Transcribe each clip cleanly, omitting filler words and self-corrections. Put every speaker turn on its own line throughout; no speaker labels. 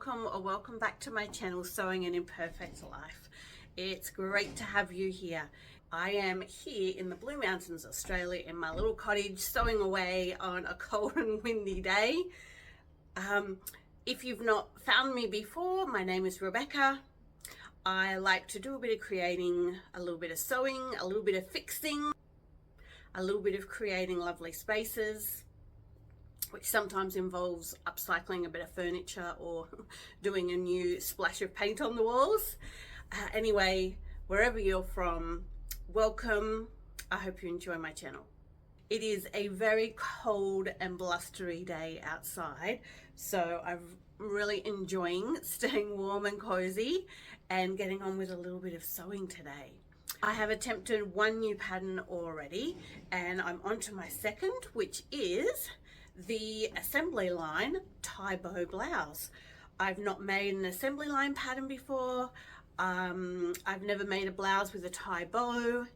welcome or welcome back to my channel, Sewing an Imperfect Life. It's great to have you here. I am here in the Blue Mountains, Australia, in my little cottage, sewing away on a cold and windy day. If you've not found me before, my name is Rebecca. I like to do a bit of creating, a little bit of sewing, a little bit of fixing, a little bit of creating lovely spaces, which sometimes involves upcycling a bit of furniture or doing a new splash of paint on the walls. Anyway, wherever you're from, welcome. I hope you enjoy my channel. It is a very cold and blustery day outside, so I'm really enjoying staying warm and cozy and getting on with a little bit of sewing today. I have attempted one new pattern already, and I'm on to my second, which is the assembly line tie bow blouse. I've not made an assembly line pattern before. I've never made a blouse with a tie bow,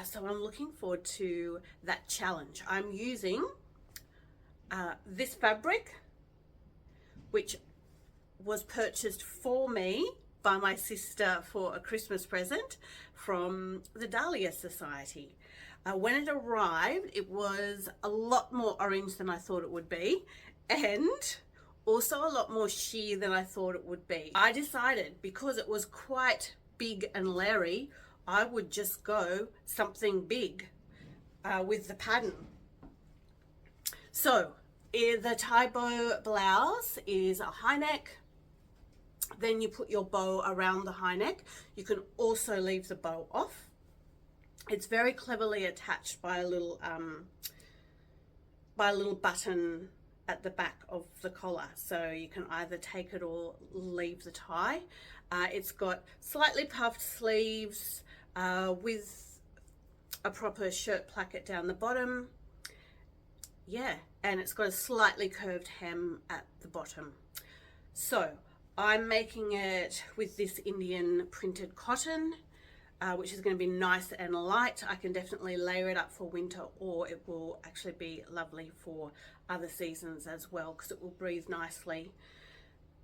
so I'm looking forward to that challenge. I'm using this fabric, which was purchased for me by my sister for a Christmas present from the Dahlia Society. When it arrived, it was a lot more orange than I thought it would be, and also a lot more sheer than I thought it would be. I decided, because it was quite big and layering, I would just go something big with the pattern. So the tie bow blouse is a high neck. Then you put your bow around the high neck. You can also leave the bow off. It's very cleverly attached by a little button at the back of the collar, so you can either take it or leave the tie. It's got slightly puffed sleeves with a proper shirt placket down the bottom. Yeah, and it's got a slightly curved hem at the bottom. So I'm making it with this Indian printed cotton, which is going to be nice and light. I can definitely layer it up for winter, or it will actually be lovely for other seasons as well, because it will breathe nicely.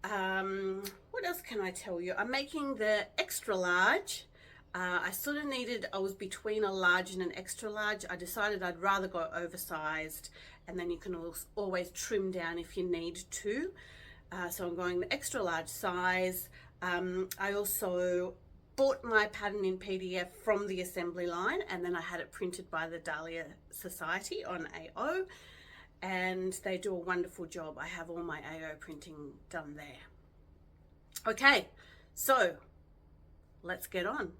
What else can I tell you? I'm making the extra large. I was between a large and an extra large. I decided I'd rather go oversized, and then you can always trim down if you need to. So I'm going the extra large size. I also bought my pattern in PDF from the assembly line, and then I had it printed by the Dahlia Society on AO, and they do a wonderful job. I have all my AO printing done there. Okay, so let's get on.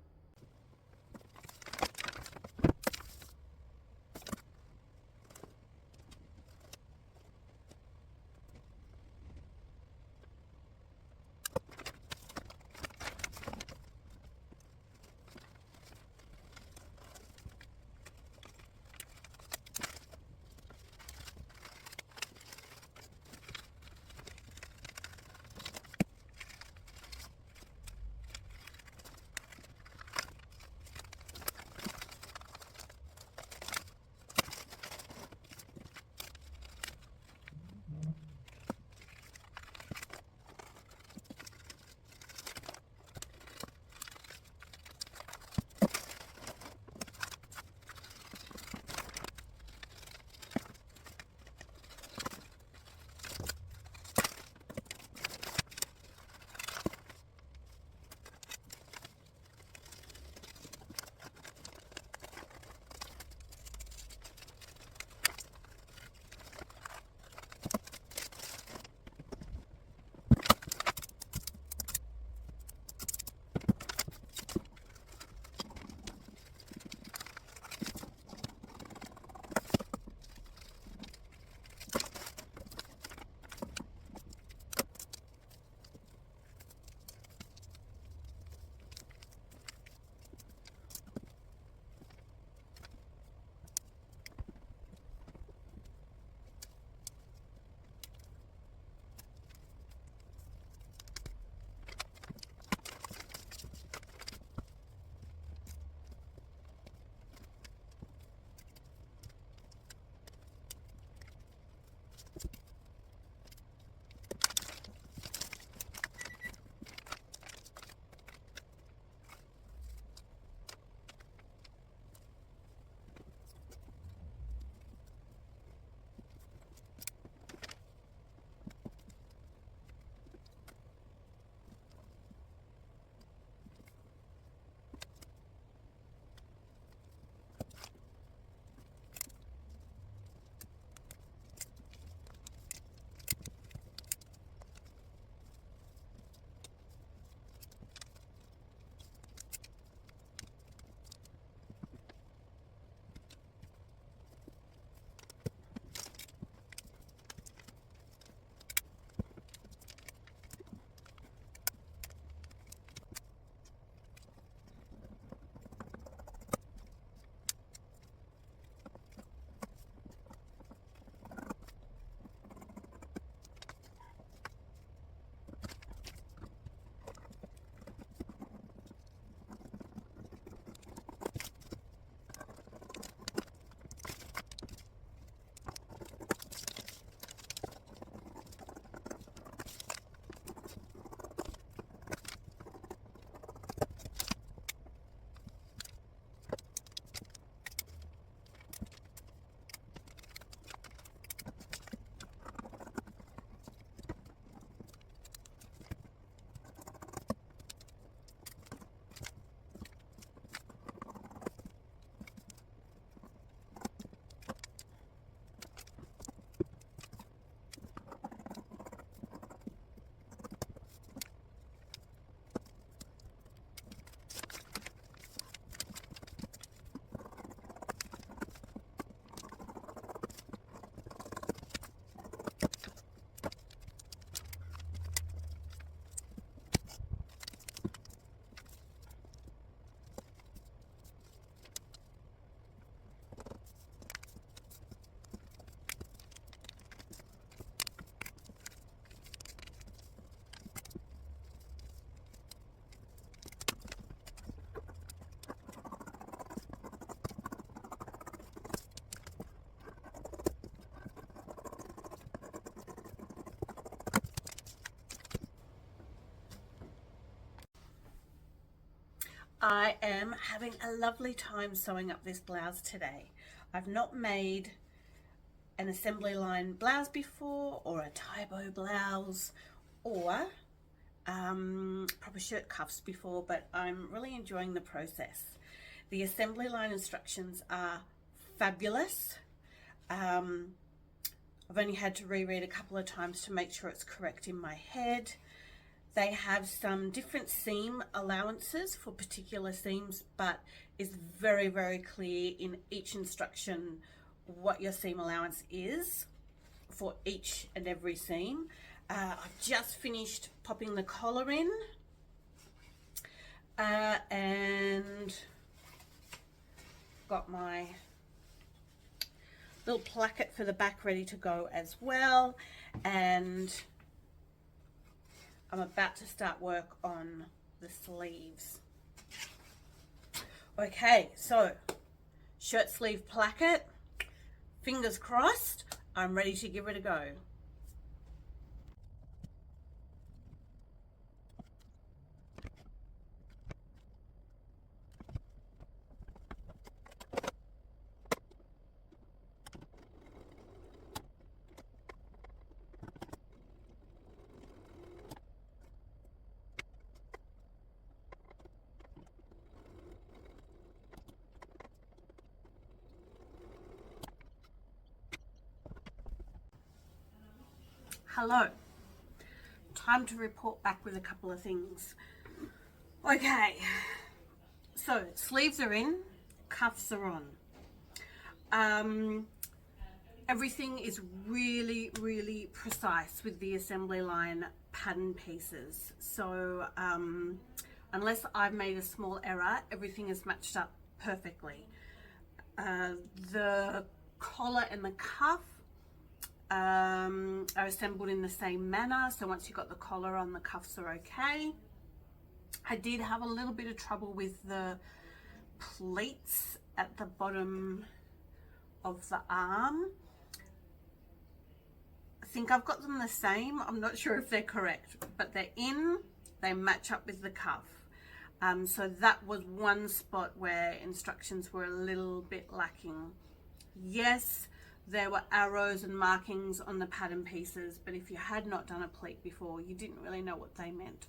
I am having a lovely time sewing up this blouse today. I've not made an assembly line blouse before, or a tie bow blouse, or proper shirt cuffs before, but I'm really enjoying the process. The assembly line instructions are fabulous. I've only had to reread a couple of times to make sure it's correct in my head. They have some different seam allowances for particular seams, but it's very, very clear in each instruction what your seam allowance is for each and every seam. I've just finished popping the collar in and got my little placket for the back ready to go as well, and I'm about to start work on the sleeves. Okay, so shirt sleeve placket, fingers crossed, I'm ready to give it a go. Hello, time to report back with a couple of things. Okay, so sleeves are in, cuffs are on. Everything is really, really precise with the assembly line pattern pieces. So unless I've made a small error, everything is matched up perfectly. The collar and the cuff are assembled in the same manner, so once you've got the collar on, the cuffs are okay. I did have a little bit of trouble with the pleats at the bottom of the arm. I think I've got them the same. I'm not sure if they're correct, but they're in, they match up with the cuff. So that was one spot where instructions were a little bit lacking. Yes, there were arrows and markings on the pattern pieces, but if you had not done a pleat before, you didn't really know what they meant.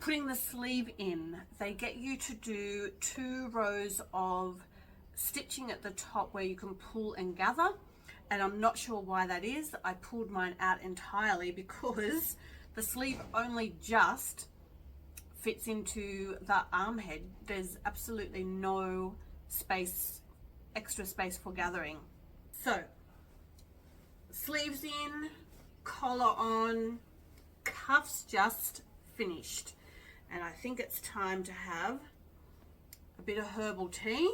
Putting the sleeve in, they get you to do 2 rows of stitching at the top where you can pull and gather, and I'm not sure why that is. I pulled mine out entirely because the sleeve only just fits into the arm head. There's absolutely no space, extra space for gathering. So sleeves in, collar on, cuffs just finished, and I think it's time to have a bit of herbal tea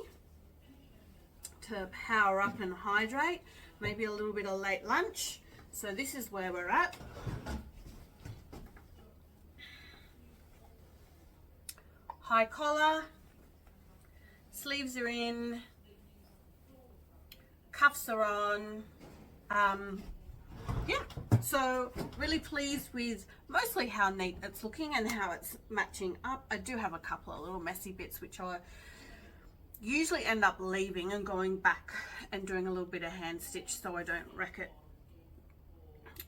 to power up and hydrate, maybe a little bit of late lunch. So this is where we're at. High collar, sleeves are in, cuffs are on. Yeah, so really pleased with mostly how neat it's looking and how it's matching up. I do have a couple of little messy bits which I usually end up leaving and going back and doing a little bit of hand stitch so I don't wreck it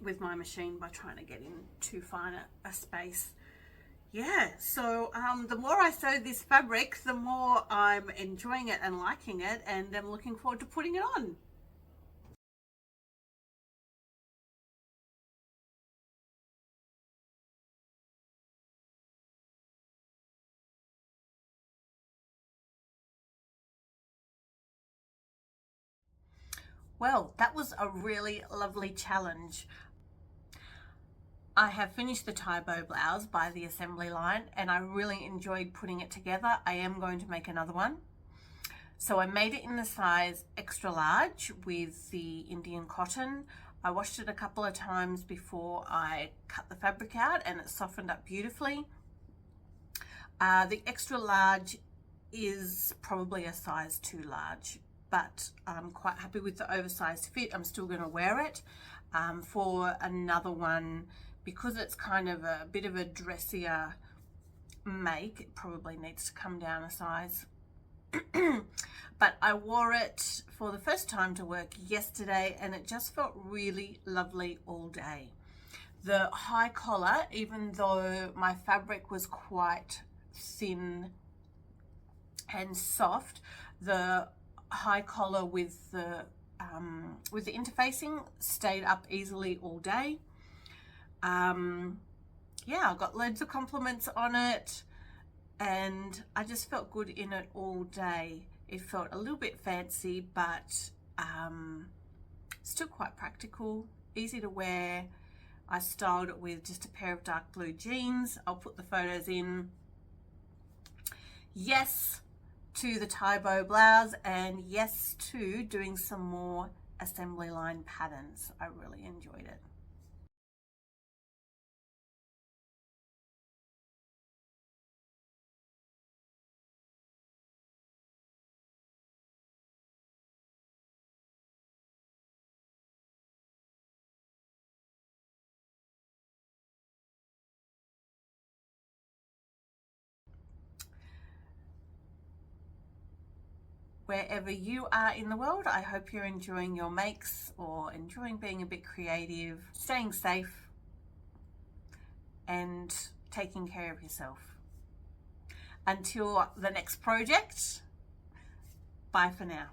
with my machine by trying to get in too fine a space. Yeah, so the more I sew this fabric, the more I'm enjoying it and liking it, and I'm looking forward to putting it on. Well, that was a really lovely challenge. I have finished the Tie Bow Blouse by the assembly line, and I really enjoyed putting it together. I am going to make another one. So I made it in the size extra large with the Indian cotton. I washed it a couple of times before I cut the fabric out, and it softened up beautifully. The extra large is probably a size too large, but I'm quite happy with the oversized fit. I'm still going to wear it. For another one, because it's kind of a bit of a dressier make. It probably needs to come down a size. But I wore it for the first time to work yesterday and it just felt really lovely all day. The high collar, even though my fabric was quite thin and soft, the high collar with the interfacing stayed up easily all day. Yeah, I got loads of compliments on it and I just felt good in it all day. It felt a little bit fancy, but still quite practical, easy to wear. I styled it with just a pair of dark blue jeans. I'll put the photos in. Yes to the tie bow blouse, and yes to doing some more assembly line patterns. I really enjoyed it. Wherever you are in the world, I hope you're enjoying your makes or enjoying being a bit creative, staying safe and taking care of yourself. Until the next project, bye for now.